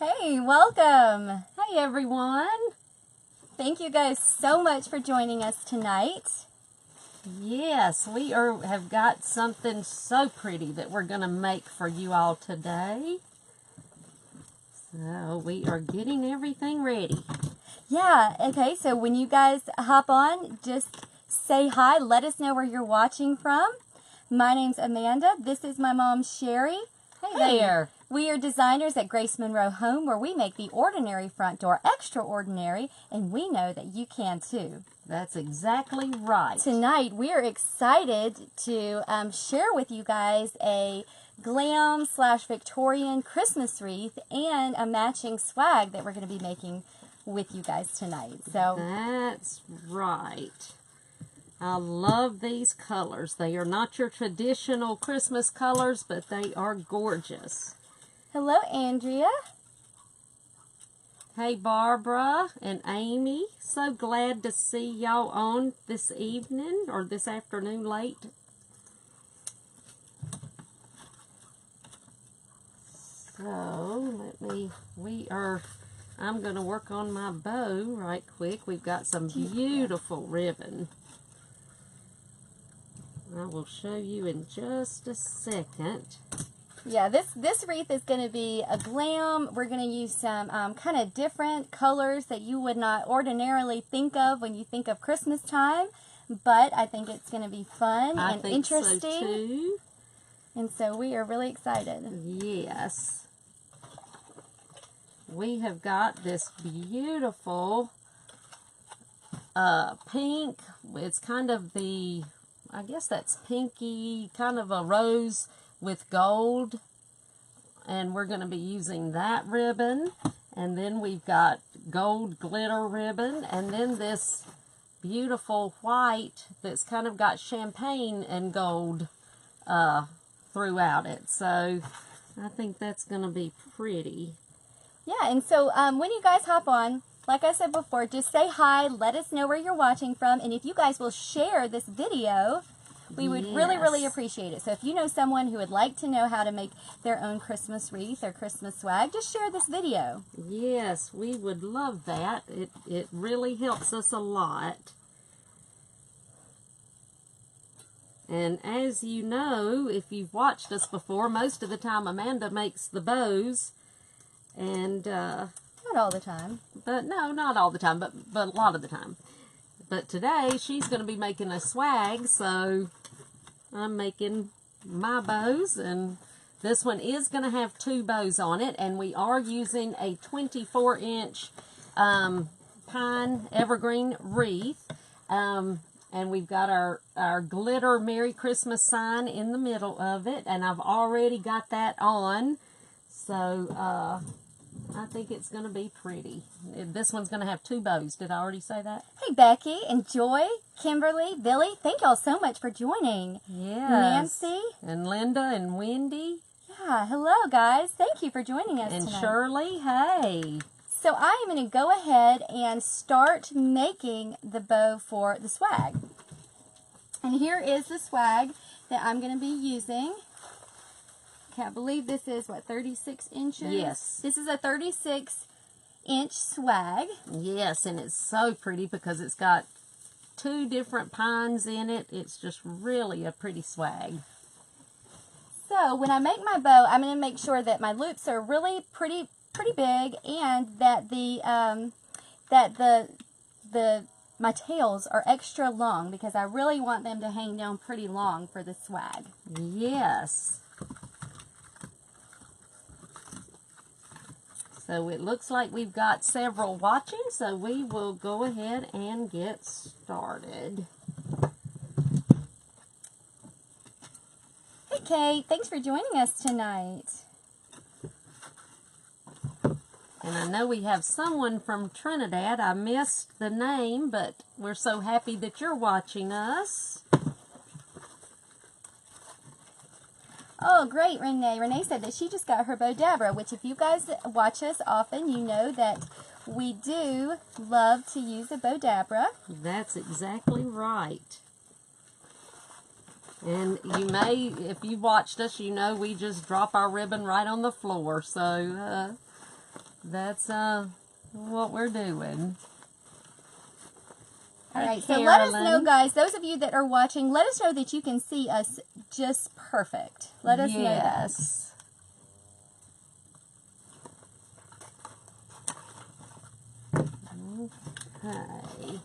Hey, welcome. Hi, everyone. Thank you guys so much for joining us tonight. Yes, have got something so pretty that we're going to make for you all today. So we are getting everything ready. Yeah, okay, so when you guys hop on, just say hi. Let us know where you're watching from. My name's Amanda. This is my mom, Sherry. Hey there. We are designers at Grace Monroe Home, where we make the ordinary front door extraordinary, and we know that you can too. That's exactly right. Tonight, we are excited to share with you guys a glam/Victorian Christmas wreath and a matching swag that we're going to be making with you guys tonight. So that's right. I love these colors. They are not your traditional Christmas colors, but they are gorgeous. Hello, Andrea. Hey, Barbara and Amy. So glad to see y'all on this evening or this afternoon late. So, I'm going to work on my bow right quick. We've got some beautiful ribbon. I will show you in just a second. Yeah, this wreath is going to be a glam. We're going to use some kind of different colors that you would not ordinarily think of when you think of Christmas time, but I think it's going to be fun and interesting. So too. And so we are really excited. Yes. We have got this beautiful pink. It's kind of I guess that's pinky, kind of a rose with gold, and we're going to be using that ribbon. And then we've got gold glitter ribbon, and then this beautiful white that's kind of got champagne and gold throughout it. So I think that's going to be pretty. Yeah, and so when you guys hop on, like I said before, just say hi, let us know where you're watching from, and if you guys will share this video, we would really appreciate it. So if you know someone who would like to know how to make their own Christmas wreath or Christmas swag, just share this video. Yes, we would love that. It really helps us a lot. And as you know, if you've watched us before, most of the time Amanda makes the bows. And not all the time. But no, not all the time, but a lot of the time. But today she's going to be making a swag, so I'm making my bows, and this one is going to have 2 bows on it, and we are using a 24-inch pine evergreen wreath, and we've got our glitter Merry Christmas sign in the middle of it, and I've already got that on, so I think it's going to be pretty. This one's going to have 2 bows. Did I already say that? Hey, Becky and Joy, Kimberly, Billy, thank y'all so much for joining. Yes. Nancy. And Linda and Wendy. Yeah, hello, guys. Thank you for joining us and tonight. Shirley, hey. So I am going to go ahead and start making the bow for the swag. And here is the swag that I'm going to be using. I believe this is, 36 inches? Yes. This is a 36-inch swag. Yes, and it's so pretty because it's got 2 different pines in it. It's just really a pretty swag. So when I make my bow, I'm going to make sure that my loops are really pretty big, and that my tails are extra long, because I really want them to hang down pretty long for the swag. Yes. So it looks like we've got several watching, so we will go ahead and get started. Hey, Kate. Thanks for joining us tonight. And I know we have someone from Trinidad. I missed the name, but we're so happy that you're watching us. Oh, great, Renee. Renee said that she just got her bow Dabra, which if you guys watch us often, you know that we do love to use a bow Dabra. That's exactly right. And you may, if you've watched us, you know we just drop our ribbon right on the floor. So that's what we're doing. All right, Hey, so let us know, Carolyn. guys, those of you that are watching, let us know that you can see us just perfect. Let us know that. Yes. Okay.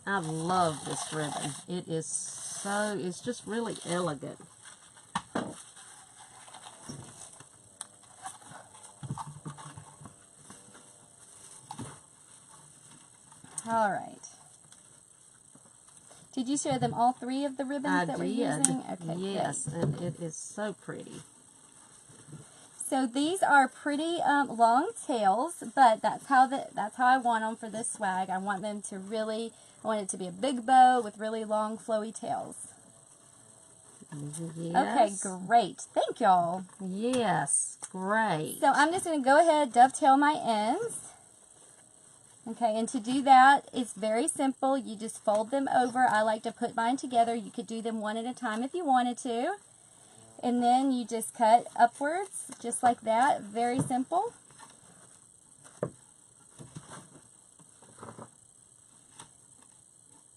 I love this ribbon. It is so, it's just really elegant. All right. Did you share them all three of the ribbons that we're using? Okay, yes, great. and it is so pretty. So these are pretty long tails, but that's how I want them for this swag. I want them to really, I want it to be a big bow with really long flowy tails. Yes. Okay, great. Thank y'all. Yes, great. So I'm just going to go ahead, dovetail my ends. Okay, and to do that, it's very simple. You just fold them over. I like to put mine together. You could do them one at a time if you wanted to. And then you just cut upwards, just like that. Very simple.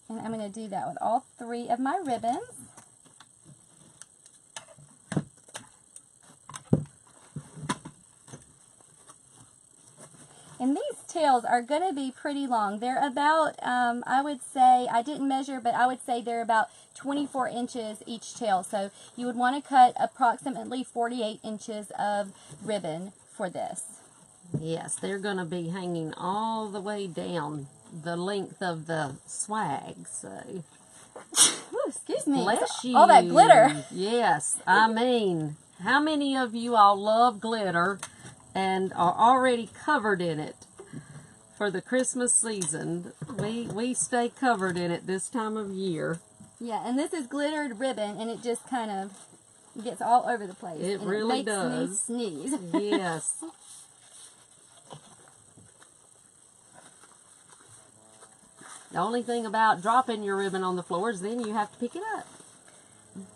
And I'm going to do that with all three of my ribbons. And these tails are going to be pretty long. They're about, I would say, I didn't measure, but I would say they're about 24 inches each tail. So you would want to cut approximately 48 inches of ribbon for this. Yes, they're going to be hanging all the way down the length of the swag. So, Ooh, excuse me. bless you. All that glitter. Yes, I mean, how many of you all love glitter and are already covered in it for the Christmas season? We stay covered in it this time of year. Yeah, and this is glittered ribbon, and it just kind of gets all over the place. It and really it makes does. me sneeze. Yes. The only thing about dropping your ribbon on the floor is then you have to pick it up.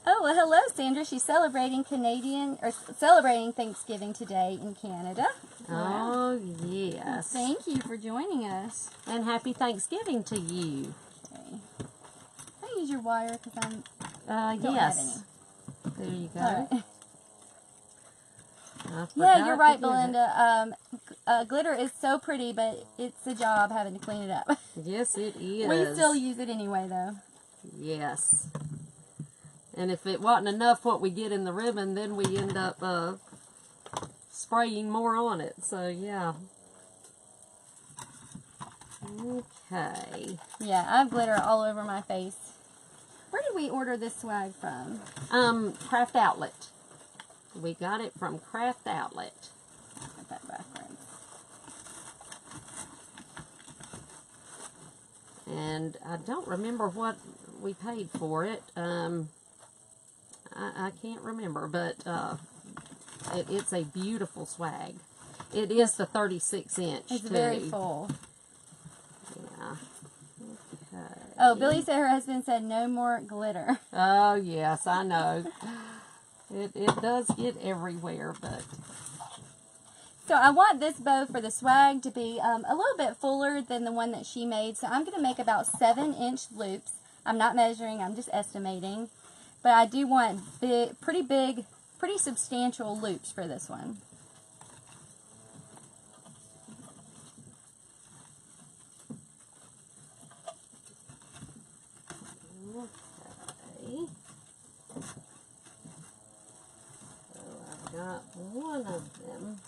Oh, well, hello, Sandra. She's celebrating celebrating Thanksgiving today in Canada. Oh, yes. Thank you for joining us. And happy Thanksgiving to you. Okay. Can I use your wire because I don't Yes. have any. There you go. All right. I Yeah, forgot you're to right, give it. Belinda. Glitter is so pretty, but it's a job having to clean it up. Yes, it is. We still use it anyway, though. Yes. And if it wasn't enough what we get in the ribbon, then we end up spraying more on it. So, yeah. Okay. Yeah, I have glitter all over my face. Where did we order this swag from? Craft Outlet. We got it from Craft Outlet. Put that backwards. And I don't remember what we paid for it. I can't remember, but it's a beautiful swag. It is the 36 inch. It's too. very full. Yeah. Okay. Oh, Billy said her husband said no more glitter. Oh, yes, I know. It does get everywhere, but... So I want this bow for the swag to be a little bit fuller than the one that she made. So I'm going to make about 7-inch loops. I'm not measuring, I'm just estimating. But I do want big, pretty substantial loops for this one. Okay. So I've got one of them.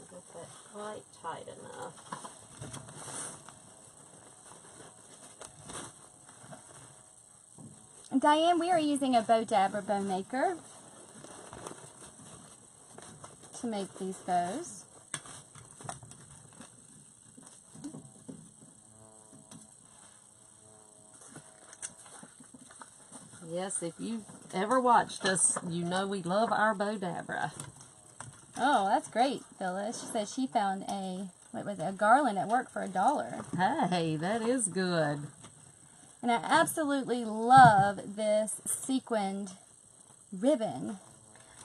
Get that quite tight enough. Diane, we are using a bow dab or bow maker to make these bows. Yes, if you've ever watched us, you know we love our bow dabra. Oh, that's great, Phyllis. She said she found a garland at work for $1. Hey, that is good. And I absolutely love this sequined ribbon.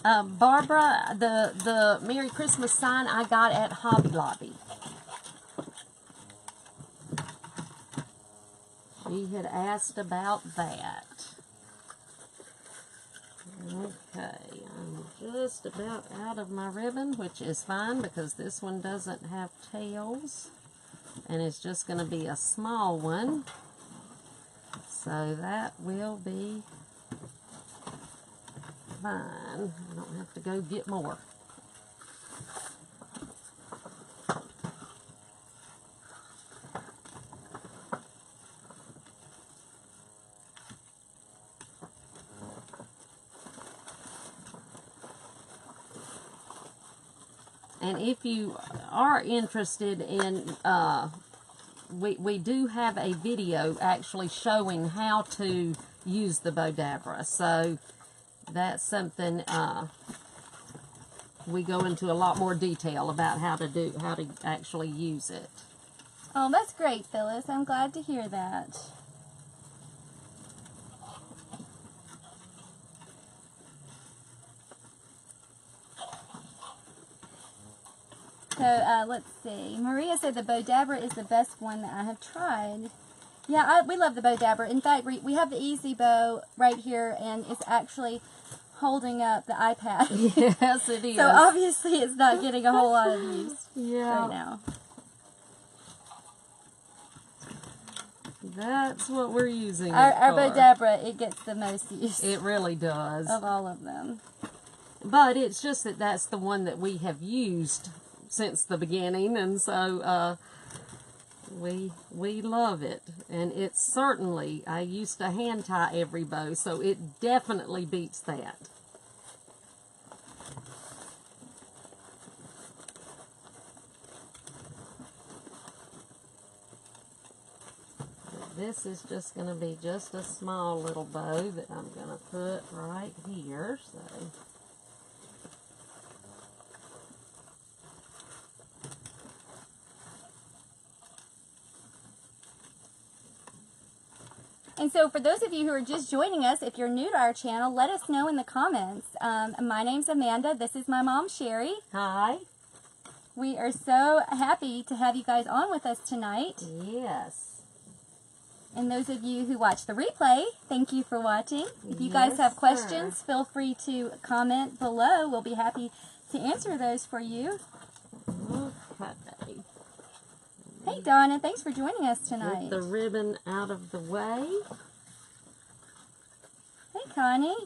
Barbara, the Merry Christmas sign I got at Hobby Lobby. She had asked about that. Okay, I'm just about out of my ribbon, which is fine because this one doesn't have tails. And it's just going to be a small one. So that will be fine. I don't have to go get more. And if you are interested in, we do have a video actually showing how to use the Bodabra. So that's something we go into a lot more detail about how to actually use it. Oh, that's great, Phyllis. I'm glad to hear that. So, let's see. Maria said the Bodabra is the best one that I have tried. Yeah, we love the Bodabra. In fact, we have the Easy Bow right here, and it's actually holding up the iPad. Yes, it is. So, obviously, it's not getting a whole lot of use right now. That's what we're using Our it for. Bodabra, it gets the most use. It really does. Of all of them. But it's just that that's the one that we have used since the beginning, and so we love it. And it's certainly, I used to hand tie every bow, so it definitely beats that. This is just going to be just a small little bow that I'm going to put right here. So. And so for those of you who are just joining us, if you're new to our channel, let us know in the comments. My name's Amanda. This is my mom, Sherry. Hi. We are so happy to have you guys on with us tonight. Yes. And those of you who watch the replay, thank you for watching. If you guys have questions, feel free to comment below. We'll be happy to answer those for you. Okay. Hey, Donna, thanks for joining us tonight. Get the ribbon out of the way. Hey, Connie.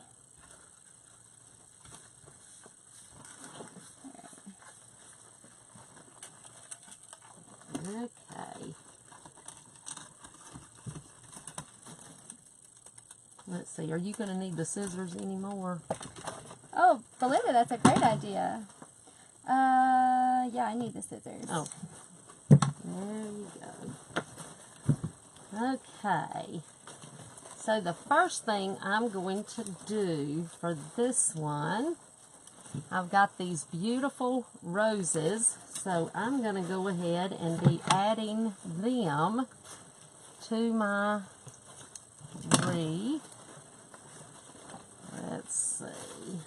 Okay. Let's see, are you going to need the scissors anymore? Oh, Belinda, that's a great idea. Yeah, I need the scissors. Oh. There you go. Okay. So the first thing I'm going to do for this one, I've got these beautiful roses, so I'm going to go ahead and be adding them to my wreath. Let's see.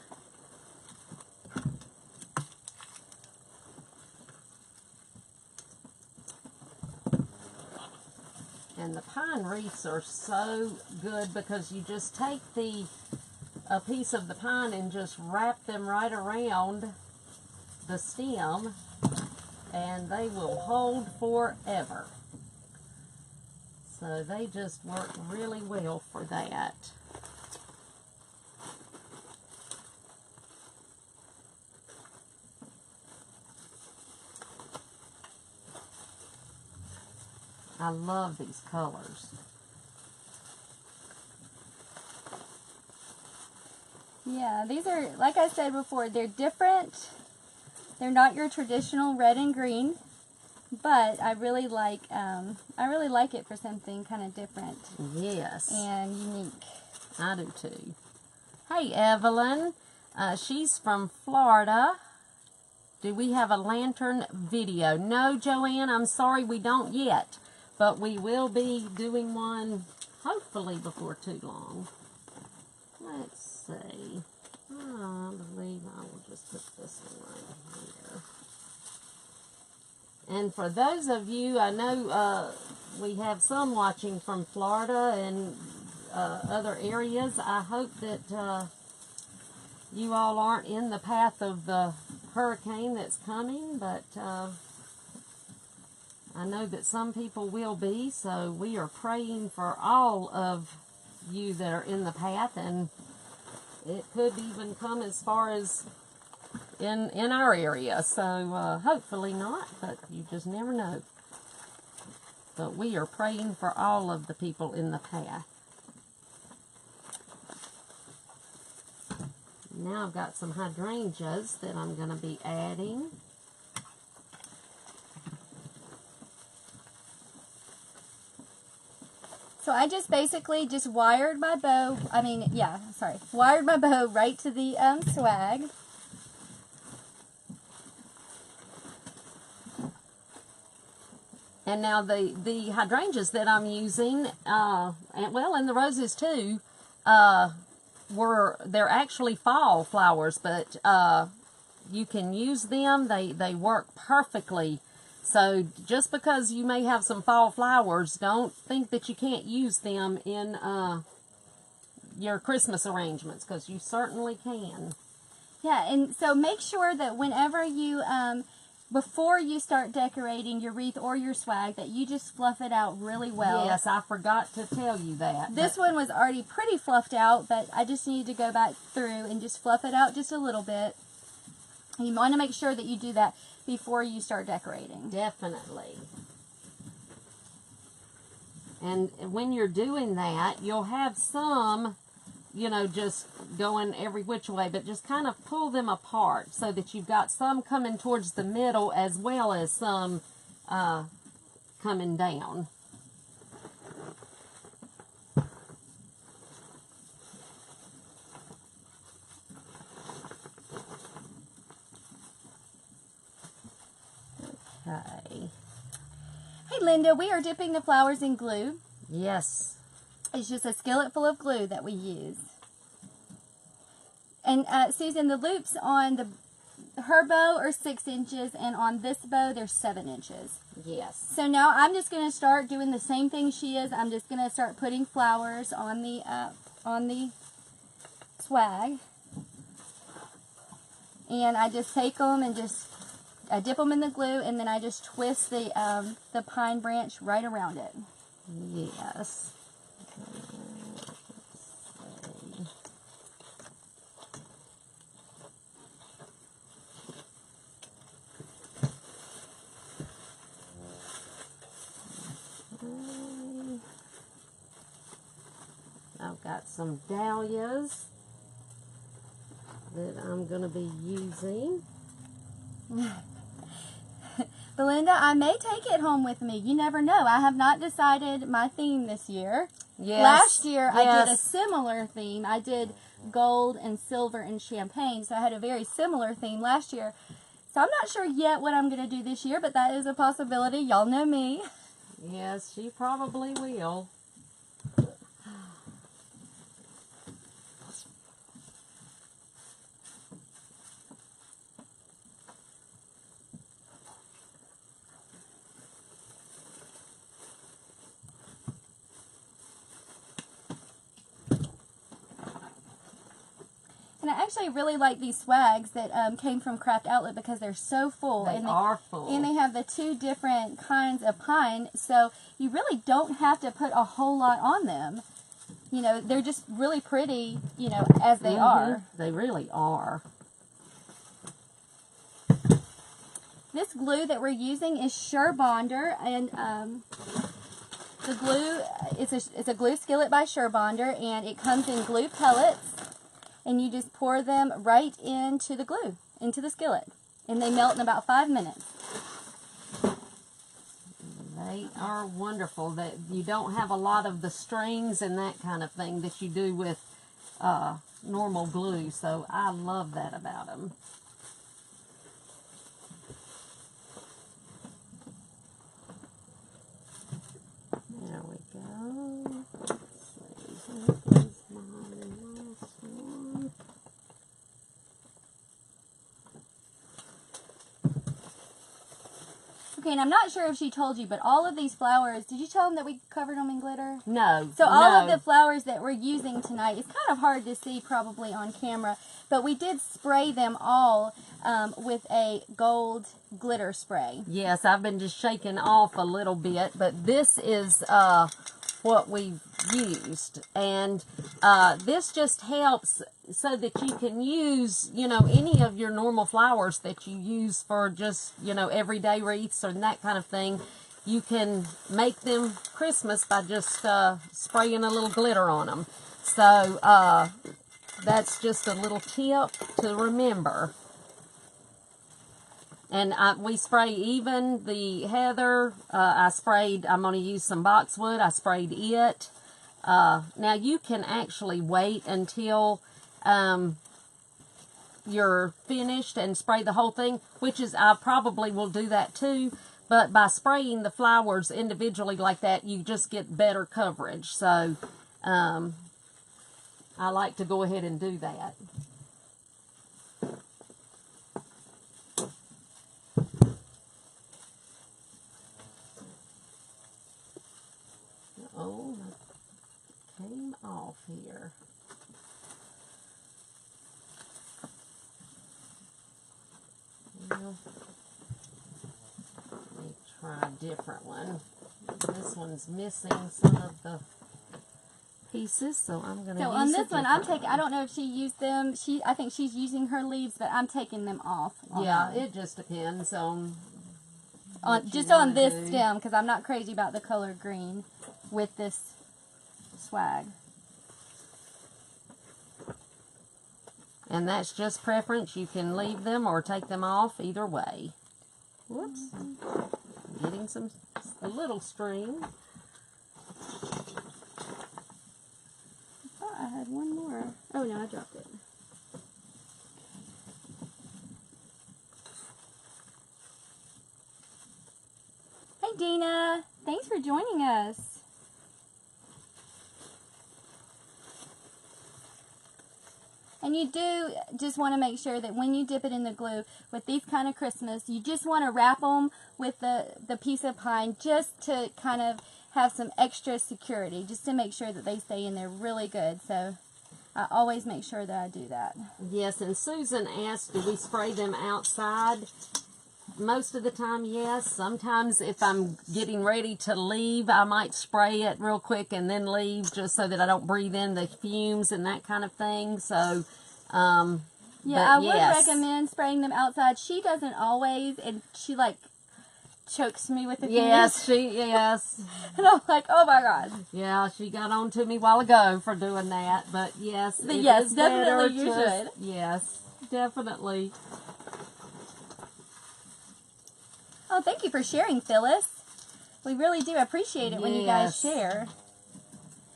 And the pine wreaths are so good because you just take a piece of the pine and just wrap them right around the stem, and they will hold forever. So they just work really well for that. I love these colors. Yeah, these are, like I said before, they're different. They're not your traditional red and green, but I really like it for something kind of different. Yes. And unique. I do too. Hey, Evelyn. She's from Florida. Do we have a lantern video? No, Joanne, I'm sorry we don't yet. But we will be doing one hopefully before too long. Let's see. I believe I will just put this one right here. And for those of you, I know we have some watching from Florida and other areas. I hope that you all aren't in the path of the hurricane that's coming, but I know that some people will be, so we are praying for all of you that are in the path, and it could even come as far as in our area, so hopefully not, but you just never know. But we are praying for all of the people in the path. Now I've got some hydrangeas that I'm going to be adding. So I just basically just wired my bow, wired my bow right to the swag. And now the hydrangeas that I'm using, and the roses too, they're actually fall flowers, but you can use them. They work perfectly. So just because you may have some fall flowers, don't think that you can't use them in your Christmas arrangements, because you certainly can. Yeah, and so make sure that whenever you, before you start decorating your wreath or your swag, that you just fluff it out really well. Yes, I forgot to tell you that. This one was already pretty fluffed out, but I just needed to go back through and just fluff it out just a little bit. You want to make sure that you do that before you start decorating. Definitely. And when you're doing that, you'll have some, just going every which way, but just kind of pull them apart so that you've got some coming towards the middle as well as some coming down. Okay. Hey Linda, we are dipping the flowers in glue. Yes. It's just a skillet full of glue that we use. And Susan, the loops on her bow are 6 inches, and on this bow they're 7 inches. Yes. So now I'm just going to start doing the same thing she is. I'm just going to start putting flowers on the swag. And I just take them and I dip them in the glue, and then I just twist the pine branch right around it. Yes. I've got some dahlias that I'm going to be using. Belinda, I may take it home with me. You never know. I have not decided my theme this year. Yes. Last year, Yes. I did a similar theme. I did gold and silver and champagne, so I had a very similar theme last year. So I'm not sure yet what I'm going to do this year, but that is a possibility. Y'all know me. Yes, she probably will. And I actually really like these swags that came from Craft Outlet because they're so full. They are full. And they have the 2 different kinds of pine, so you really don't have to put a whole lot on them. They're just really pretty, as they are. They really are. This glue that we're using is Surebonder, and the glue, it's a glue skillet by Surebonder, and it comes in glue pellets. And you just pour them right into the glue, into the skillet. And they melt in about 5 minutes. They are wonderful. That you don't have a lot of the strings and that kind of thing that you do with normal glue. So I love that about them. There we go. Okay, and I'm not sure if she told you, but all of these flowers, did you tell them that we covered them in glitter? No. So all of the flowers that we're using tonight, it's kind of hard to see probably on camera, but we did spray them all with a gold glitter spray. Yes, I've been just shaking off a little bit, but this is what we've used. And this just helps so that you can use, you know, any of your normal flowers that you use for just, you know, everyday wreaths or that kind of thing. You can make them Christmas by just spraying a little glitter on them. So that's just a little tip to remember. And we spray even the heather. I'm going to use some boxwood. I sprayed it. Now you can actually wait until you're finished and spray the whole thing, which is, I probably will do that too. But by spraying the flowers individually like that, you just get better coverage. So I like to go ahead and do that. Oh, that came off here. Well, let me try a different one. This one's missing some of the pieces, so I'm going to use on this one, I'm taking. I don't know if she used them. I think she's using her leaves, but I'm taking them off. Yeah, it just depends on this stem, because I'm not crazy about the color green with this swag. And that's just preference. You can leave them or take them off either way. Whoops. Getting a little string. I thought I had one more. Oh no, I dropped it. Hey Dina, thanks for joining us. And you do just want to make sure that when you dip it in the glue with these kind of Christmas, you just want to wrap them with the piece of pine just to kind of have some extra security, just to make sure that they stay in there really good. So I always make sure that I do that. Yes, and Susan asked, do we spray them outside? Most of the time, yes. Sometimes if I'm getting ready to leave, I might spray it real quick and then leave just so that I don't breathe in the fumes and that kind of thing. So, yeah, I would recommend spraying them outside. She doesn't always, and she like chokes me with the fumes. Yes. And I'm like, oh my God. Yeah, she got on to me a while ago for doing that. But yes, definitely you should. Yes, definitely. Oh, thank you for sharing, Phyllis. We really do appreciate it when you guys share.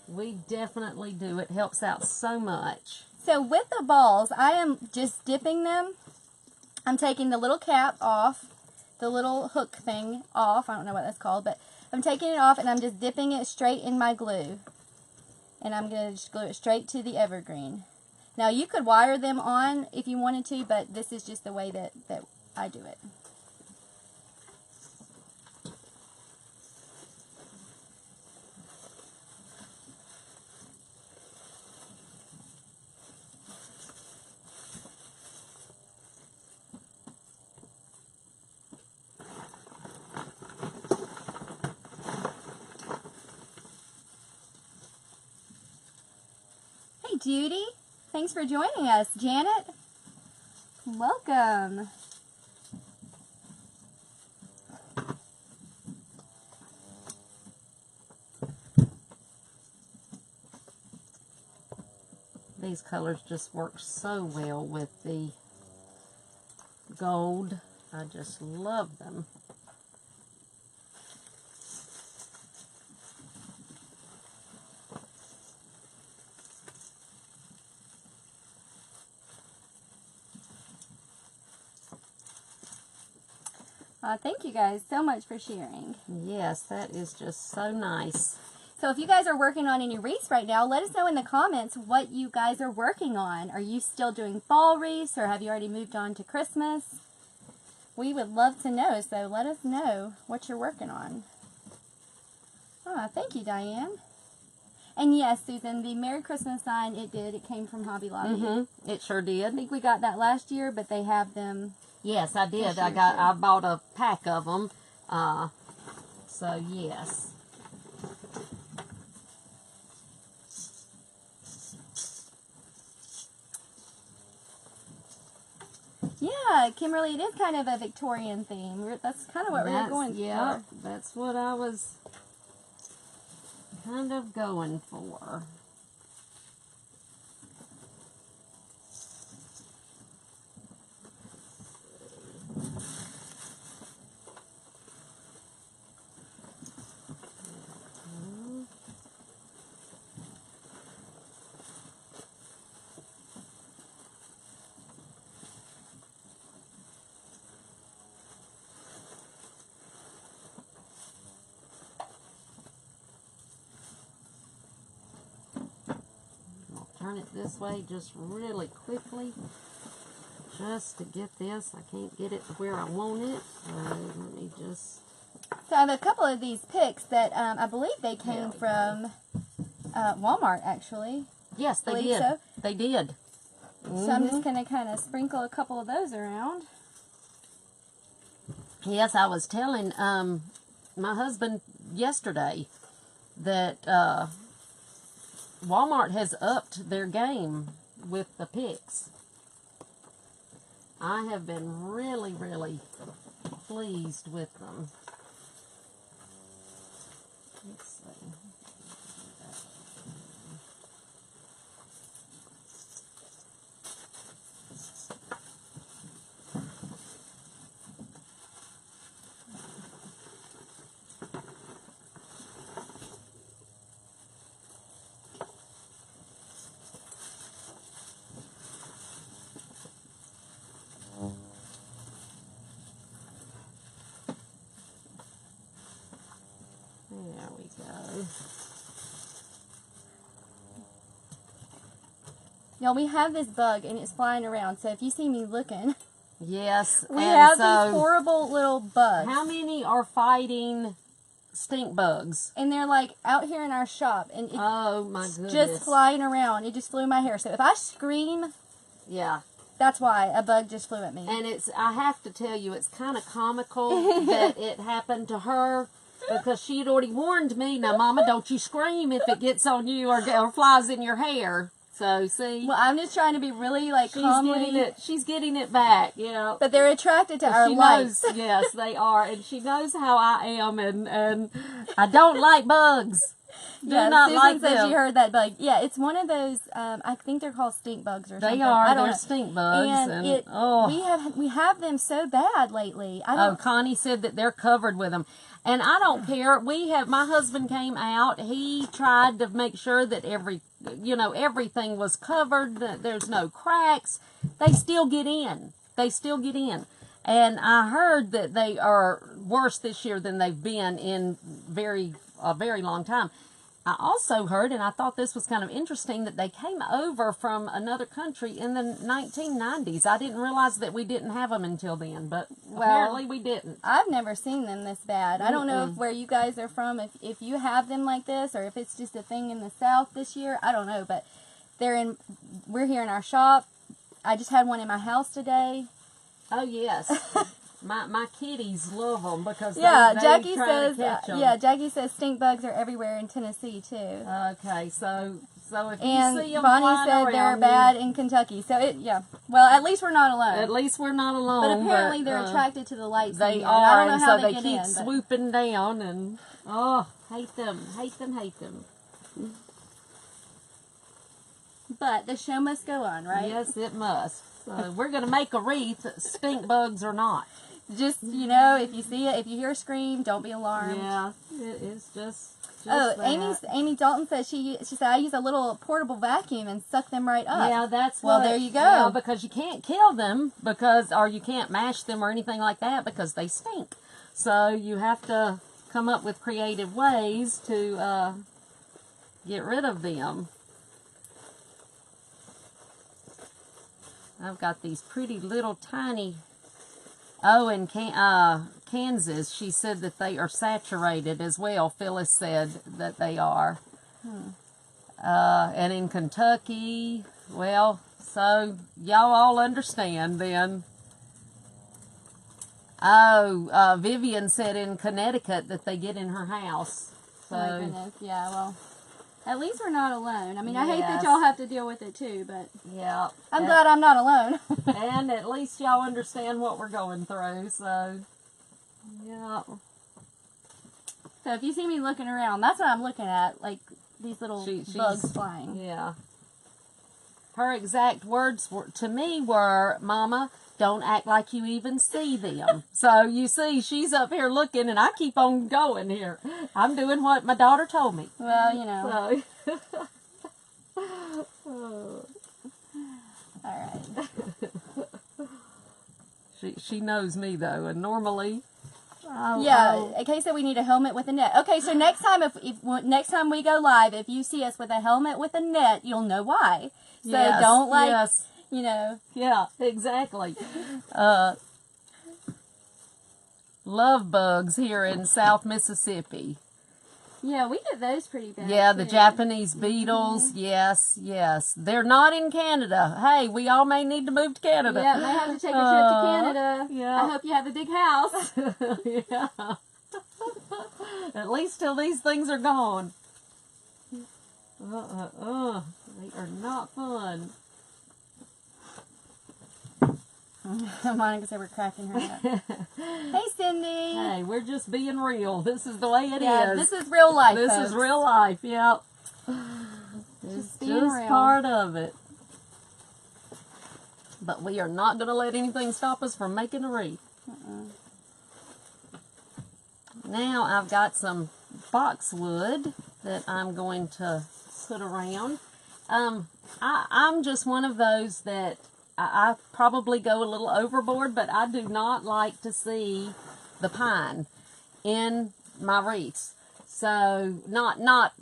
We definitely do. It helps out so much. So with the balls, I am just dipping them. I'm taking the little cap off, the little hook thing off. I don't know what that's called, but I'm taking it off and I'm just dipping it straight in my glue. And I'm going to just glue it straight to the evergreen. Now you could wire them on if you wanted to, but this is just the way that I do it. Hey Judy, thanks for joining us. Janet, welcome. These colors just work so well with the gold. I just love them. Thank you guys so much for sharing. Yes, that is just so nice. So if you guys are working on any wreaths right now, let us know in the comments what you guys are working on. Are you still doing fall wreaths, or have you already moved on to Christmas? we would love to know. So let us know what you're working on. Ah, thank you, Diane. And yes, Susan, the Merry Christmas sign, it did. It came from Hobby Lobby. It sure did. I think we got that last year, but they have them. Yes, I did. I bought a pack of them. So yes. Yeah, Kimberly, it is kind of a Victorian theme. That's kind of what we were going for. That's what I was kind of going for. Turn it this way just really quickly, just to get this. I can't get it to where I want it. Let me just... So I have a couple of these picks that I believe they came from Walmart, actually. Yes, they Believe did. so. They did. So I'm just going to kind of sprinkle a couple of those around. Yes, I was telling my husband yesterday that Walmart has upped their game with the picks. I have been really, really pleased with them. Let's see. There we go. Y'all, we have this bug and it's flying around. So if you see me looking, Yes. we have these horrible little bugs. How many are fighting stink bugs? And they're like out here in our shop, and Oh my goodness. just flying around. It just flew in my hair. So if I scream, Yeah. that's why a bug just flew at me. And I have to tell you, it's kind of comical that it happened to her, because she had already warned me, now Mama, don't you scream if it gets on you or flies in your hair. So, see? Well, I'm just trying to be really like calmly. She's getting it back, you know. But they're attracted to our She lights. knows, yes, they are. And she knows how I am, and I don't like bugs. Do not Susan like said them. she heard that bug. Yeah, it's one of those. I think they're called stink bugs or something. They are. I don't They're know. stink bugs. And we have them so bad lately. Connie said that they're covered with them. And I don't care. My husband came out. He tried to make sure that everything was covered, that there's no cracks. They still get in. And I heard that they are worse this year than they've been in a very long time. I also heard, and I thought this was kind of interesting, that they came over from another country in the 1990s. I didn't realize that we didn't have them until then, but apparently we didn't. I've never seen them this bad. I don't know if where you guys are from, if you have them like this, or if it's just a thing in the South this year. I don't know, but we're here in our shop. I just had one in my house today. Oh, yes. My kitties love them because Jackie try says to catch them. Jackie says stink bugs are everywhere in Tennessee too. Okay, so if and you see them Bonnie said they're bad in Kentucky. So well, at least we're not alone. At least we're not alone. But apparently they're attracted to the lights. They are, I don't know and how so they get keep in, swooping down, and hate them. But the show must go on, right? Yes, it must. So we're going to make a wreath, stink bugs or not. Just, if you see it, if you hear a scream, don't be alarmed. Yeah, it is just Amy Dalton says she said, I use a little portable vacuum and suck them right up. Yeah, that's there you go. Yeah, because you can't kill them, or you can't mash them or anything like that because they stink. So you have to come up with creative ways to get rid of them. I've got these pretty little tiny Oh, and Kansas, she said that they are saturated as well. Phyllis said that they are. And in Kentucky, well, so y'all all understand then. Oh, Vivian said in Connecticut that they get in her house. So, Oh my goodness, yeah, well, at least we're not alone. I mean, I hate that Yes. y'all have to deal with it too, but yeah. I'm glad I'm not alone. And at least y'all understand what we're going through, so, yeah. So if you see me looking around, that's what I'm looking at, like these little bugs flying. Yeah. Her exact words to me were, Mama, don't act like you even see them. So you see, she's up here looking, and I keep on going here. I'm doing what my daughter told me. Well, you know. So. All right. She knows me though, and normally. Okay, so we need a helmet with a net. Okay, so next time next time we go live, if you see us with a helmet with a net, you'll know why. So don't you know. Yeah, exactly. Love bugs here in South Mississippi. Yeah, we get those pretty bad. Yeah, too. the Japanese beetles. Yes, yes. They're not in Canada. Hey, we all may need to move to Canada. Yeah, may have to take a trip to Canada. Yeah. I hope you have a big house. Yeah. At least till these things are gone. They are not fun. Monica said we're cracking her up. Hey, Cindy. Hey, we're just being real. This is the way it is. Yeah, this is real life, This folks. is real life, yep. Just It's being just real. part of it. But we are not going to let anything stop us from making a wreath. Now I've got some boxwood that I'm going to put around. I'm just one of those that I probably go a little overboard, but I do not like to see the pine in my wreaths. So not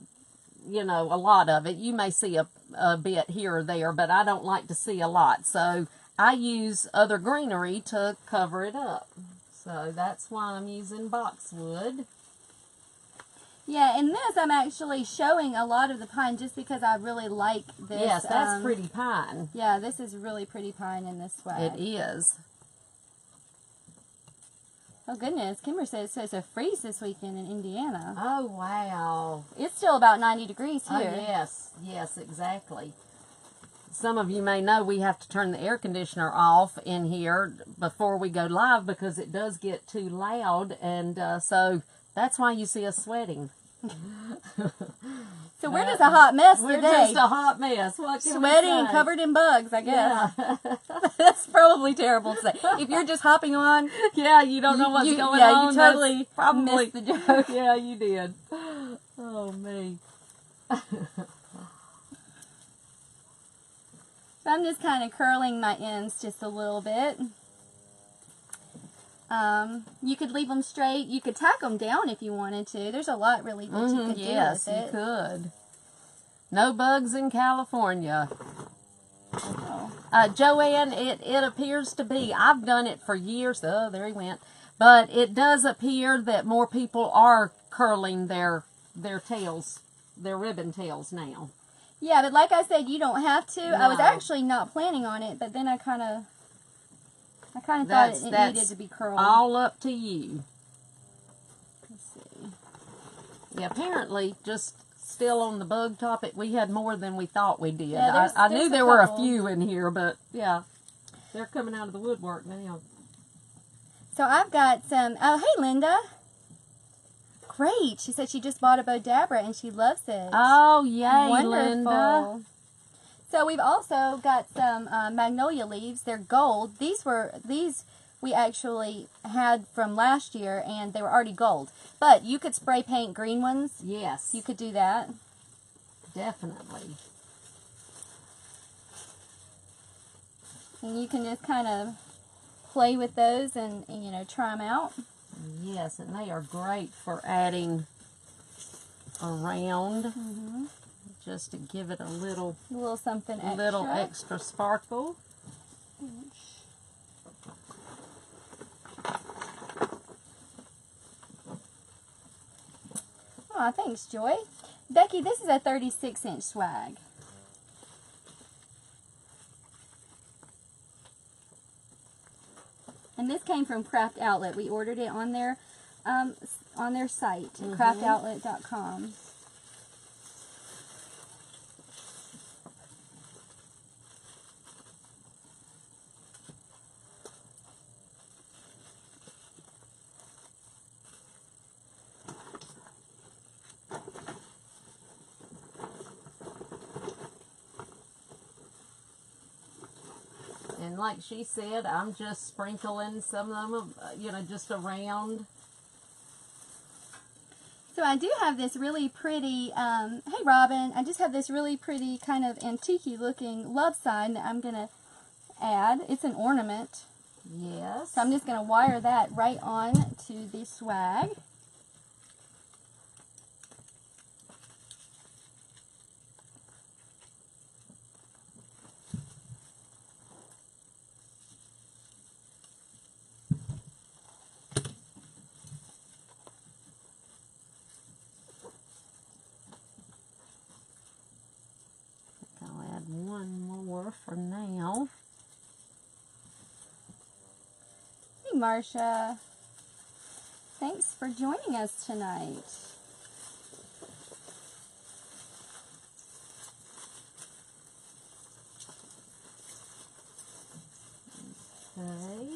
you know, a lot of it. You may see a bit here or there, but I don't like to see a lot. So I use other greenery to cover it up. So that's why I'm using boxwood. Yeah, in this I'm actually showing a lot of the pine just because I really like this. Yes, that's pretty pine. Yeah, this is really pretty pine in this way. It is. Oh goodness, Kimber says it's supposed to freeze this weekend in Indiana. Oh, wow. It's still about 90 degrees Oh, here. yes. Yes, exactly. Some of you may know we have to turn the air conditioner off in here before we go live because it does get too loud, and so that's why you see us sweating. So we're just a hot mess We're today. just a hot mess. What can we Sweaty and say? covered in bugs, I guess. Yeah. That's probably terrible to say. If you're just hopping on, Yeah, you don't know what's going yeah, on. you totally That's probably missed the joke. Yeah, you did. Oh, me. So I'm just kind of curling my ends just a little bit. You could leave them straight. You could tack them down if you wanted to. There's a lot really that you could Yes, do with you it. could. No bugs in California. Oh. Joanne, it appears to be. I've done it for years. Oh, there he went. But it does appear that more people are curling their tails, their ribbon tails now. Yeah, but like I said, you don't have to. I was No. actually not planning on it, but then I kind of thought it needed to be curled. All up to you. Let's see. Yeah, apparently, just still on the bug topic, we had more than we thought we did. Yeah, I there's knew a there were a couple. few in here, but yeah, they're coming out of the woodwork now. So I've got some. Oh, hey, Linda. Great. She said she just bought a Bodabra and she loves it. Oh, yay, Wonderful. Linda. So we've also got some magnolia leaves. They're gold. These we actually had from last year, and they were already gold. But you could spray paint green ones. Yes, You could do that. definitely. And you can just kind of play with those and you know, try them out. Yes, and they are great for adding around, just to give it a little something extra. extra sparkle. Aw, thanks, Joy. Becky, this is a 36-inch swag. And this came from Craft Outlet. We ordered it on their site, craftoutlet.com. And like she said, I'm just sprinkling some of them, you know, just around. So I do have this really pretty, hey Robin, I just have this really pretty kind of antique-y looking love sign that I'm going to add. It's an ornament. Yes. So I'm just going to wire that right on to the swag. I'll add one more for now. Hey Marcia, thanks for joining us tonight. Okay.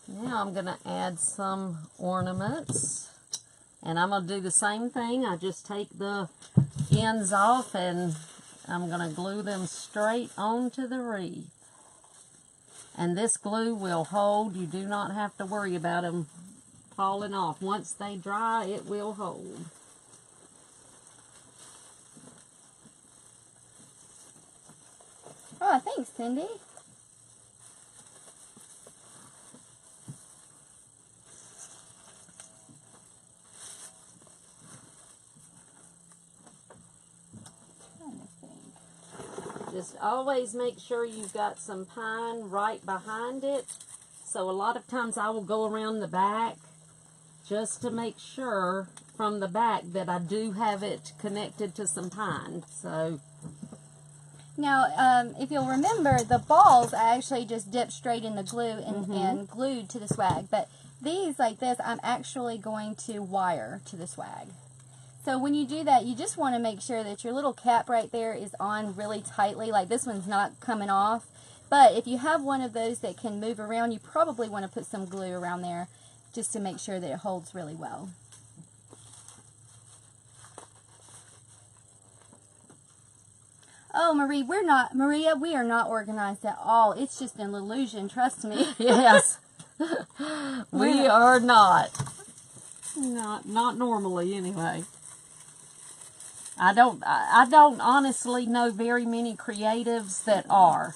Now I'm going to add some ornaments. And I'm going to do the same thing. I just take the ends off and I'm going to glue them straight onto the wreath. And this glue will hold. You do not have to worry about them falling off. Once they dry, it will hold. Oh, thanks, Cindy. Just always make sure you've got some pine right behind it. So a lot of times I will go around the back just to make sure from the back that I do have it connected to some pine. So now, if you'll remember, the balls I actually just dipped straight in the glue and glued to the swag. But these, like this, I'm actually going to wire to the swag. So when you do that, you just want to make sure that your little cap right there is on really tightly. Like this one's not coming off. But if you have one of those that can move around, you probably want to put some glue around there just to make sure that it holds really well. Oh, Maria, we are not organized at all. It's just an illusion, trust me. yes, we are not. Not normally anyway. I don't honestly know very many creatives that are.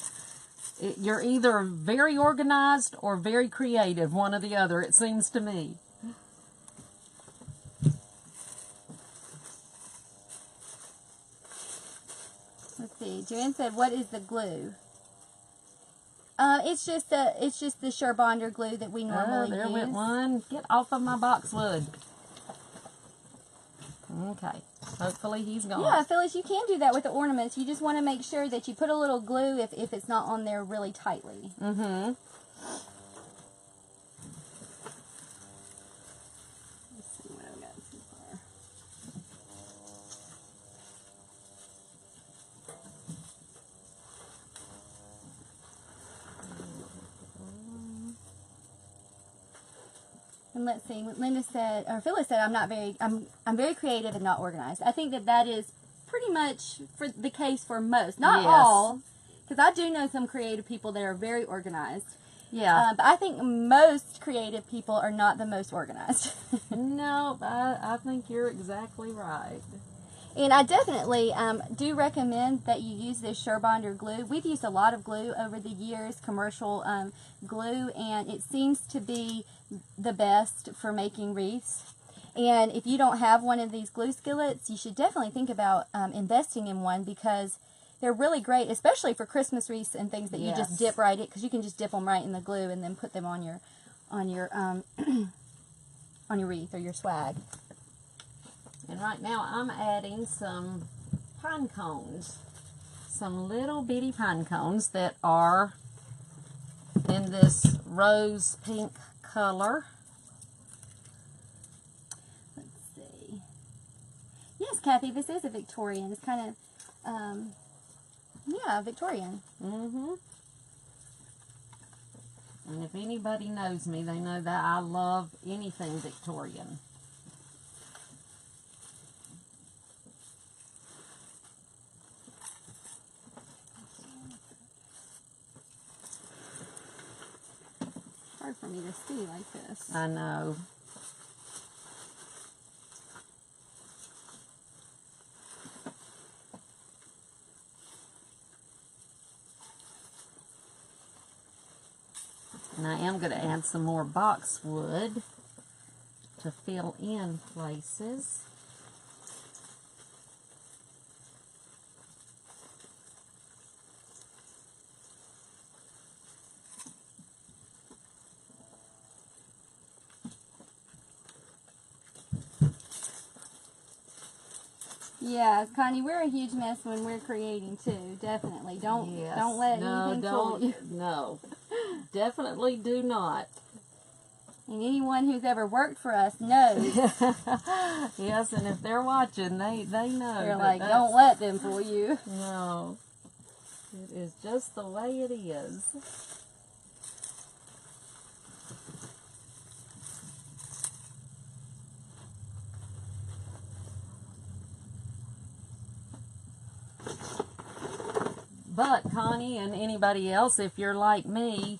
You're either very organized or very creative, one or the other, it seems to me. Let's see. Joanne said, "What is the glue?" It's just the Sherbonder glue that we normally there use. went one. Get off of my boxwood. Okay. Hopefully he's gone. Yeah, Phyllis, you can do that with the ornaments. You just want to make sure that you put a little glue if it's not on there really tightly. Mm-hmm. Let's see what I've got so far. And let's see, Linda said, or Phyllis said, I'm very creative and not organized. I think that is pretty much for the case for most. Not all, because I do know some creative people that are very organized. Yeah. But I think most creative people are not the most organized. No, I think you're exactly right. And I definitely do recommend that you use this Sherbonder glue. We've used a lot of glue over the years, commercial glue, and it seems to be the best for making wreaths. And if you don't have one of these glue skillets, you should definitely think about investing in one because they're really great, especially for Christmas wreaths and things that you just dip right in, because you can just dip them right in the glue and then put them on your on your wreath or your swag. And right now I'm adding some pine cones. Some little bitty pine cones that are in this rose pink color. Let's see. Yes, Kathy, this is a Victorian. It's kind of, yeah, Victorian. Mm-hmm. And if anybody knows me, they know that I love anything Victorian. Hard for me to see like this. I know. And I am going to add some more boxwood to fill in places. Yeah, Connie, we're a huge mess when we're creating too. Definitely, don't let anything fool you. No, definitely do not. And anyone who's ever worked for us knows. Yes, and if they're watching, they know. They're like, don't let them fool you. No, it is just the way it is. But Connie and anybody else, if you're like me,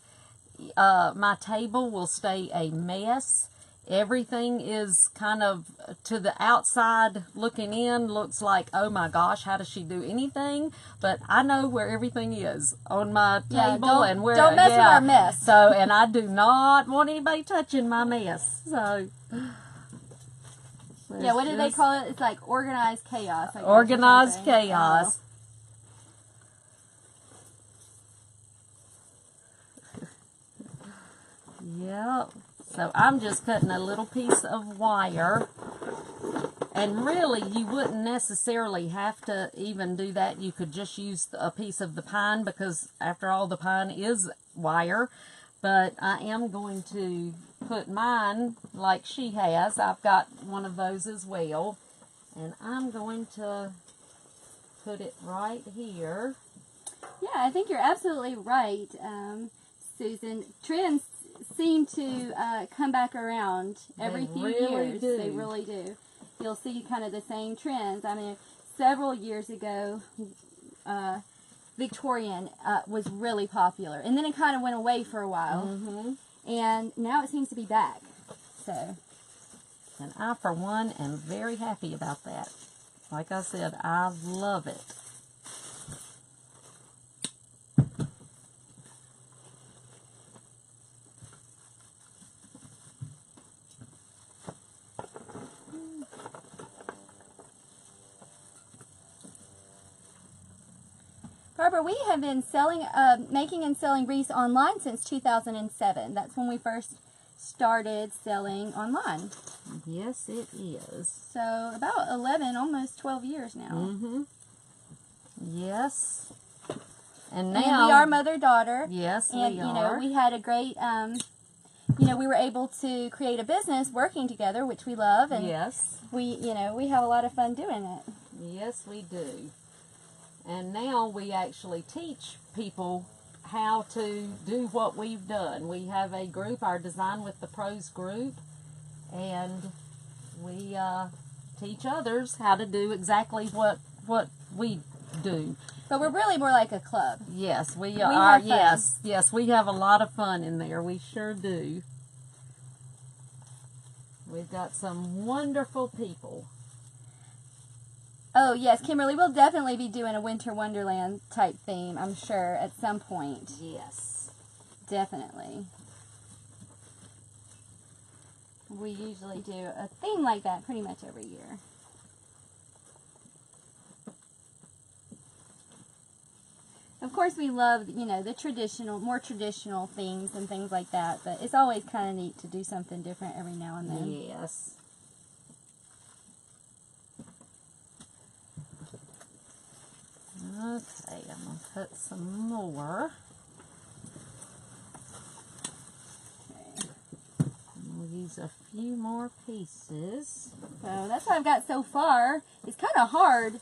my table will stay a mess. Everything is kind of to the outside looking in, looks like, oh my gosh, how does she do anything? But I know where everything is on my table and where. Don't mess with our mess. So, and I do not want anybody touching my mess. So. Yeah, what do they call it? It's like organized chaos. I guess, organized chaos. Oh. Yep. So I'm just cutting a little piece of wire. And really, you wouldn't necessarily have to even do that. You could just use a piece of the pine because, after all, the pine is wire. But I am going to put mine like she has. I've got one of those as well. And I'm going to put it right here. Yeah, I think you're absolutely right, Susan. Trends seem to come back around every few years. They really do. You'll see kind of the same trends. I mean, several years ago, Victorian was really popular, and then it kind of went away for a while, and now it seems to be back. So, and I, for one, am very happy about that. Like I said, I love it. Barbara, we have been selling, making and selling wreaths online since 2007. That's when we first started selling online. Yes, it is. So about 11, almost 12 years now. Yes. And now and we are mother-daughter. Yes, and, we are. You know, we had a great, you know, we were able to create a business working together, which we love. And yes. we, you know, we have a lot of fun doing it. Yes, we do. And now we actually teach people how to do what we've done. We have a group, our Design with the Pros group, and we teach others how to do exactly what we do. But we're really more like a club. Yes, we are. Have fun. Yes, we have a lot of fun in there. We sure do. We've got some wonderful people. Oh, yes, Kimberly, we'll definitely be doing a Winter Wonderland type theme, I'm sure, at some point. Yes. Definitely. We usually do a theme like that pretty much every year. Of course, we love, you know, the traditional, more traditional themes and things like that, but it's always kind of neat to do something different every now and then. Yes. Okay, I'm going to cut some more. Okay. And we'll use a few more pieces. So that's what I've got so far. It's kind of hard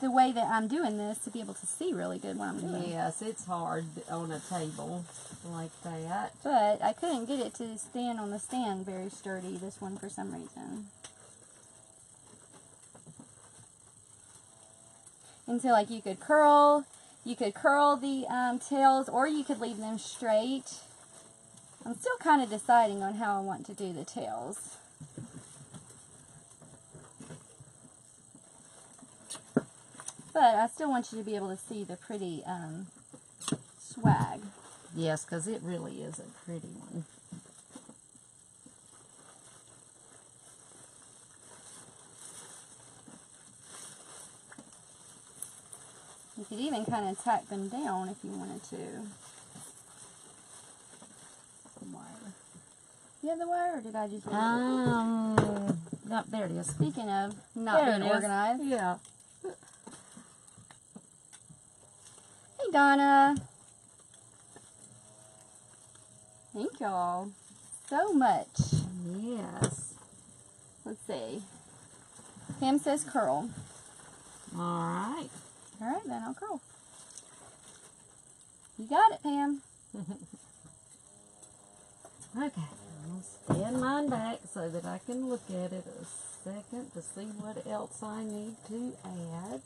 the way that I'm doing this to be able to see really good what I'm doing. Yes, it's hard on a table like that. But I couldn't get it to stand on the stand very sturdy, this one, for some reason. And so, like, you could curl the tails, or you could leave them straight. I'm still kind of deciding on how I want to do the tails. But I still want you to be able to see the pretty swag. Yes, because it really is a pretty one. You could even kind of tack them down if you wanted to. Some wire. You have the wire, or did I just leave it? Yep, there it is. Speaking of not being organized. Yeah. Hey, Donna. Thank y'all so much. Yes. Let's see. Pam says curl. All right. All right, then I'll curl. You got it, Pam. Okay. I'll stand mine back so that I can look at it a second to see what else I need to add.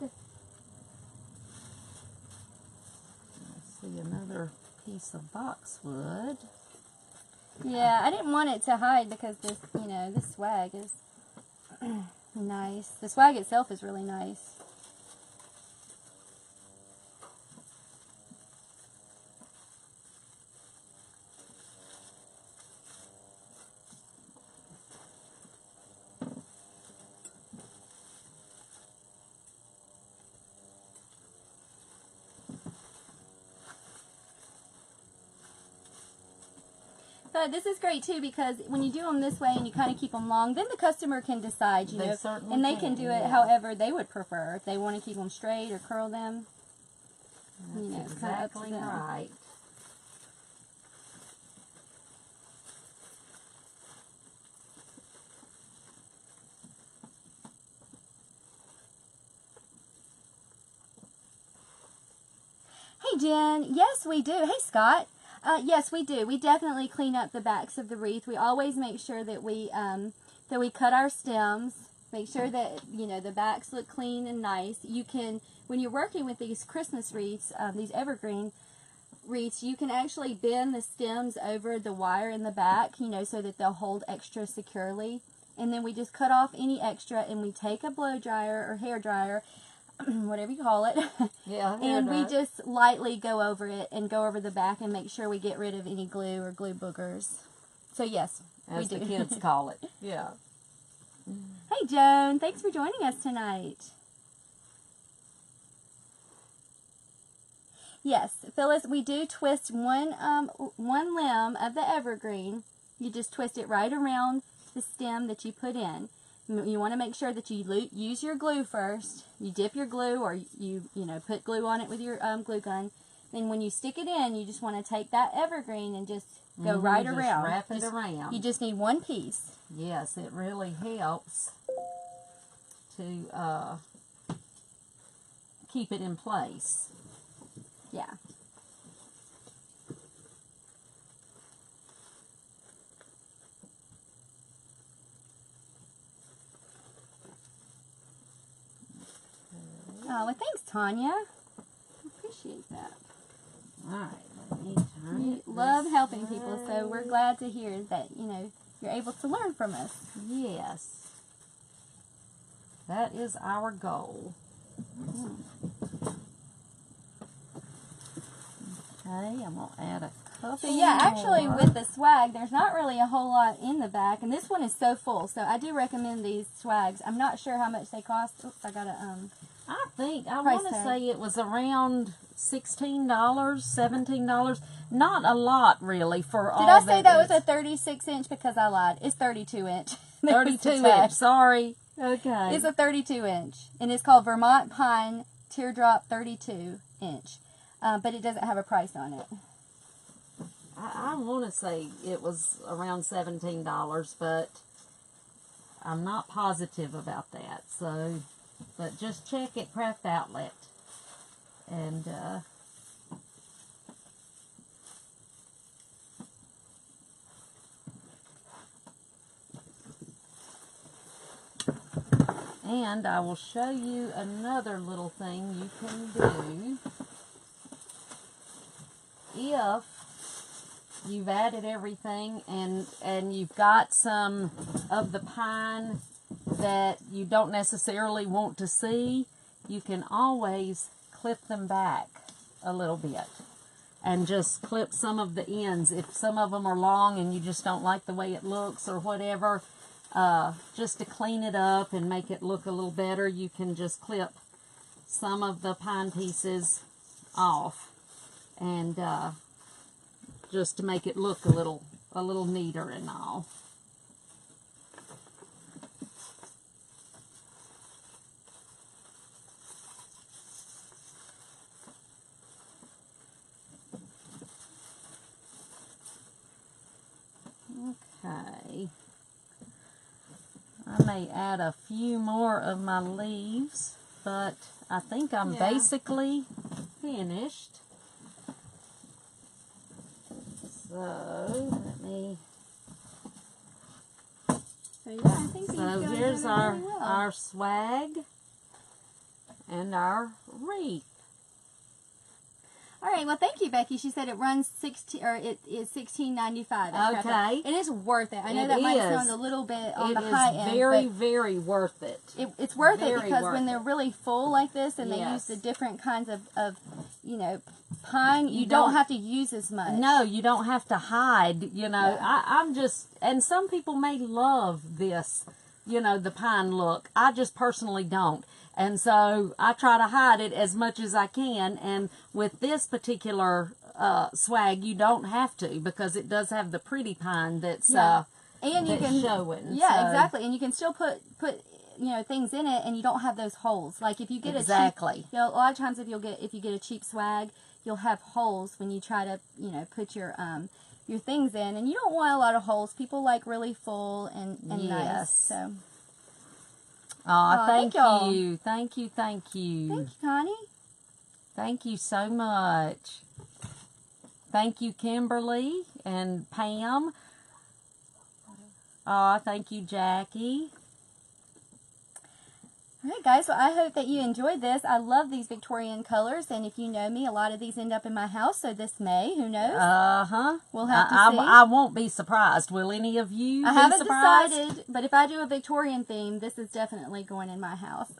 I see another piece of boxwood. Yeah, I didn't want it to hide because this, this swag is nice. The swag itself is really nice. But this is great too, because when you do them this way and you kind of keep them long, then the customer can decide, and they can do it however they would prefer. If they want to keep them straight or curl them, That's it's kind of up to exactly them. right. Hey Jen, yes we do. Hey Scott, yes we do. We definitely clean up the backs of the wreath. We always make sure that we cut our stems. Make sure that the backs look clean and nice. You can, when you're working with these Christmas wreaths, these evergreen wreaths, you can actually bend the stems over the wire in the back, so that they'll hold extra securely. And then we just cut off any extra, and we take a blow dryer or hair dryer, whatever you call it, Yeah, and we just lightly go over it and go over the back and make sure we get rid of any glue or glue boogers. So yes, as we the do. kids call it. Yeah. Hey Joan, thanks for joining us tonight. Yes, Phyllis, we do twist one limb of the evergreen. You just twist it right around the stem that you put in. You want to make sure that you use your glue first. You dip your glue, or you put glue on it with your glue gun. Then when you stick it in, you just want to take that evergreen and just go right just around. Wrap it around. You just need one piece. Yes, it really helps to keep it in place. Yeah. Oh, well, thanks, Tanya. Appreciate that. All right, let me turn We it love this helping people, way. so we're glad to hear that, you're able to learn from us. Yes. That is our goal. Okay, I'm going to add a couple So yeah, actually more. with the swag, there's not really a whole lot in the back, and this one is so full, so I do recommend these swags. I'm not sure how much they cost. Oops, I got a, I think, I price want to tag. say it was around $16, $17. Not a lot, really, for all Did I say that was it's- a 36 inch? Because I lied. It's 32 inch. 32 inch, sorry. Okay. It's a 32 inch, and it's called Vermont Pine teardrop 32 inch. But it doesn't have a price on it. I want to say it was around $17, but I'm not positive about that. So, but just check at Craft Outlet. And, and I will show you another little thing you can do. If you've added everything and you've got some of the pine that you don't necessarily want to see, you can always clip them back a little bit and just clip some of the ends. If some of them are long and you just don't like the way it looks or whatever, just to clean it up and make it look a little better, you can just clip some of the pine pieces off, and just to make it look a little neater and all. Okay. I may add a few more of my leaves, but I think I'm basically finished. So, let me... So, yeah, I think So here's our swag and our wreath. All right, well, thank you, Becky. She said it runs it is $16.95. Okay, and it's worth it. I know that might sound a little bit on the high end. It is very worth it. It's worth it because when they're really full like this, and they use the Yes. different kinds of pine, you don't have to use as much. No, you don't have to hide. I'm just, and some people may love this, the pine look. I just personally don't. And so I try to hide it as much as I can. And with this particular swag, you don't have to, because it does have the pretty pine that's and you can showing. Yeah, exactly. And you can still put things in it, and you don't have those holes. Like if you get a cheap, a lot of times if you get a cheap swag, you'll have holes when you try to put your things in, and you don't want a lot of holes. People like really full and nice. So. Thank you. Thank you, Connie. Thank you so much. Thank you, Kimberly and Pam. Thank you, Jackie. All right, guys, well, I hope that you enjoyed this. I love these Victorian colors, and if you know me, a lot of these end up in my house, so this may, who knows? We'll have to see. I won't be surprised. Will any of you I haven't surprised? decided, but if I do a Victorian theme, this is definitely going in my house.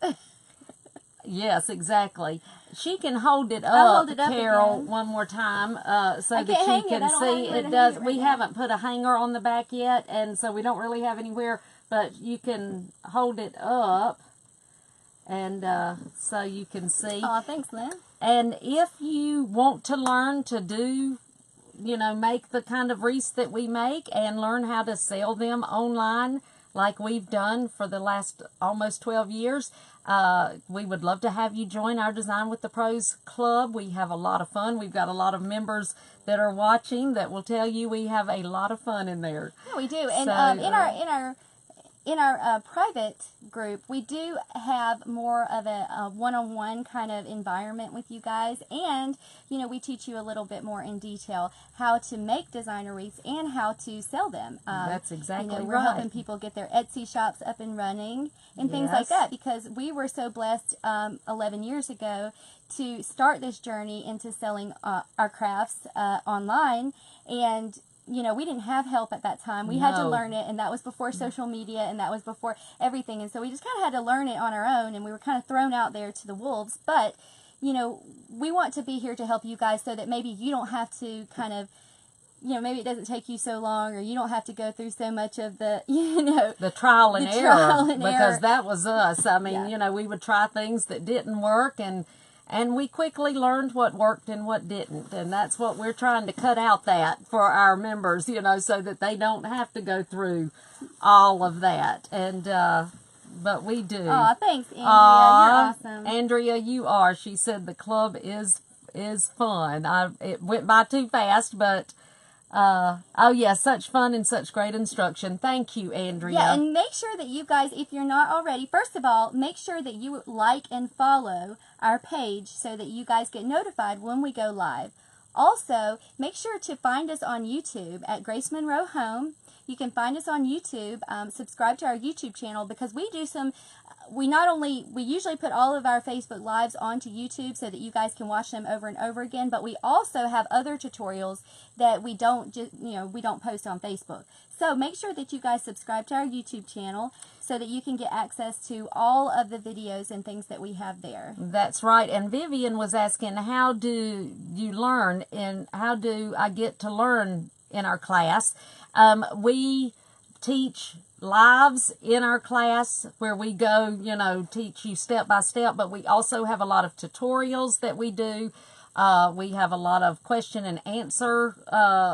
Yes, exactly. She can hold it I'll up, hold it up Carol, again. one more time, so that you hang it. can I don't see. have It does. We haven't put a hanger on the back yet, and so we don't really have anywhere. But you can hold it up, and so you can see. Oh, thanks, Lynn. And if you want to learn to do, make the kind of wreaths that we make and learn how to sell them online like we've done for the last almost 12 years, we would love to have you join our Design with the Pros Club. We have a lot of fun. We've got a lot of members that are watching that will tell you we have a lot of fun in there. Yeah, we do. And in our private group, we do have more of a one-on-one kind of environment with you guys, and we teach you a little bit more in detail how to make designer wreaths and how to sell them. That's exactly right. We're helping people get their Etsy shops up and running and things like that, because we were so blessed 11 years ago to start this journey into selling our crafts online, and we didn't have help at that time. We had to learn it, and that was before social media, and that was before everything. And so we just kind of had to learn it on our own, and we were kind of thrown out there to the wolves. But, we want to be here to help you guys so that maybe you don't have to kind of, maybe it doesn't take you so long, or you don't have to go through so much of the, the trial and error. Because that was us. I mean, we would try things that didn't work, and we quickly learned what worked and what didn't. And that's what we're trying to cut out that for our members, so that they don't have to go through all of that. And, but we do. Oh, thanks, Andrea. Aw, You're awesome. Andrea, you are. She said the club is fun. It went by too fast, but oh yeah, such fun and such great instruction. Thank you, Andrea. Yeah, and make sure that you guys, if you're not already, first of all, make sure that you like and follow our page so that you guys get notified when we go live. Also, make sure to find us on YouTube at Grace Monroe Home. You can find us on YouTube. Subscribe to our YouTube channel because we do we usually put all of our Facebook Lives onto YouTube so that you guys can watch them over and over again, but we also have other tutorials that we don't post on Facebook. So make sure that you guys subscribe to our YouTube channel so that you can get access to all of the videos and things that we have there. That's right. And Vivian was asking, how do you learn and how do I get to learn in our class? We teach lives in our class where we go, teach you step by step, but we also have a lot of tutorials that we do. We have a lot of question and answer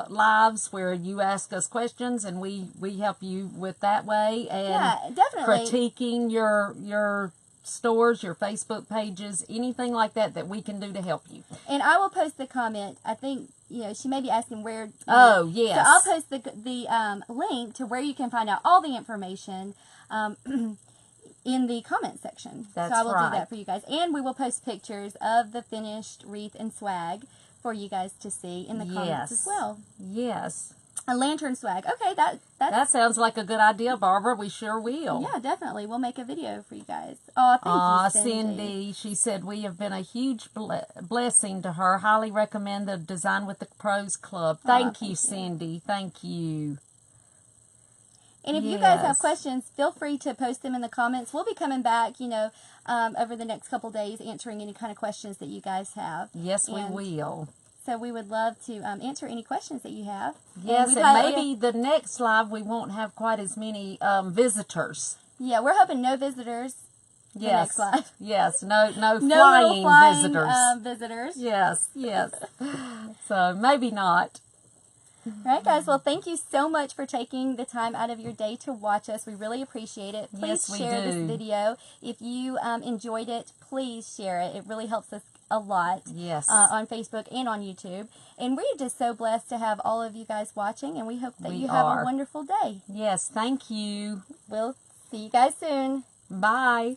lives where you ask us questions and we help you with that way. And yeah, definitely. Critiquing your stores, your Facebook pages, anything like that we can do to help you. And I will post the comment. I think, she may be asking where. Oh, yes. So I'll post the link to where you can find out all the information in the comment section. That's so I will right. do that for you guys. And we will post pictures of the finished wreath and swag for you guys to see in the comments as well. Yes. A lantern swag. Okay, that sounds like a good idea, Barbara. We sure will. Yeah, definitely. We'll make a video for you guys. Oh, thank you, Cindy. She said we have been a huge blessing to her. Highly recommend the Design with the Pros Club. Thank you, Cindy. Thank you. And if you guys have questions, feel free to post them in the comments. We'll be coming back, over the next couple days, answering any kind of questions that you guys have. Yes, we will. So we would love to answer any questions that you have. Yes, and maybe the next live we won't have quite as many visitors. Yeah, we're hoping no visitors. Yes, the next live. Yes, no flying visitors. Visitors. Yes. So maybe not. All right, guys. Well, thank you so much for taking the time out of your day to watch us. We really appreciate it. Please share this video. If you enjoyed it, please share it. It really helps us a lot. Yes. On Facebook and on YouTube. And we're just so blessed to have all of you guys watching, and we hope that you have a wonderful day. Yes, thank you. We'll see you guys soon. Bye.